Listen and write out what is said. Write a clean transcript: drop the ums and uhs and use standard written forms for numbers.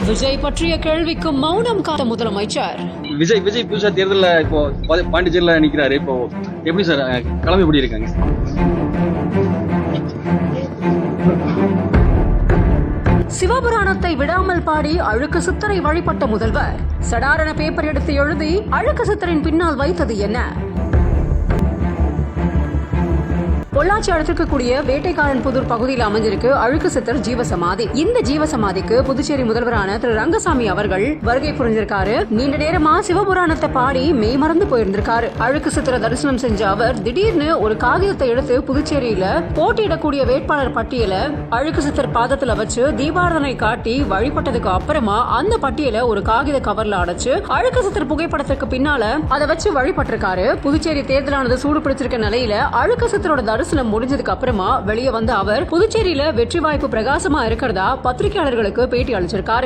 விஜய் பற்றிய கேள்விக்கு மௌனம் காத்த முதலமைச்சர். விஜய் புதுசா தேர்தலில் இப்போ பாண்டிச்சேரியில நிக்கிறாரு. இப்போ எப்படி சார் கிளம்பி எப்படி இருக்காங்க? சிவபுராணத்தை விடாமல் பாடி அழுக்கு சித்தரை வழிபட்ட முதல்வர். சடாரண பேப்பர் எடுத்து எழுதி அழுக்கு சித்தரின் பின்னால் வைத்தது என்ன? பொள்ளாச்சி அடுத்திருக்கக்கூடிய வேட்டைக்காரன் புதூர் பகுதியில் அமைஞ்சிருக்கு அழுக்கு சித்தர் ஜீவசமாதி. இந்த ஜீவசமாதிக்கு புதுச்சேரி முதல்வரான திரு ரங்கசாமி அவர்கள் வருகை புரிஞ்சிருக்காரு. நீண்ட நேரமா சிவபுராணத்தை பாடி மெய்மறந்து போயிருந்திருக்காரு. அழுக்கு சித்தரை தரிசனம் செஞ்ச அவர் திடீர்னு ஒரு காகிதத்தை எடுத்து புதுச்சேரியில போட்டியிடக்கூடிய வேட்பாளர் பட்டியல அழுக்கு சித்தர் பாதத்துல வச்சு தீபாராதனை காட்டி வழிபட்டதுக்கு அப்புறமா அந்த பட்டியல ஒரு காகித கவர்ல அடைச்சு அழுக்கு சித்தர் புகைப்படத்திற்கு பின்னால அதை வச்சு வழிபட்டிருக்காரு. புதுச்சேரி தேர்தலானது சூடு பிடிச்சிருக்க நிலையில அழுக்கு சித்தரோட தரிசனம் முடிஞ்சதுக்கு அப்புறமா வெளியே வந்த அவர் புதுச்சேரியில வெற்றி வாய்ப்பு பிரகாசமா இருக்கிறதா பத்திரிகையாளர்களுக்கு பேட்டி அளிச்சிருக்காரு.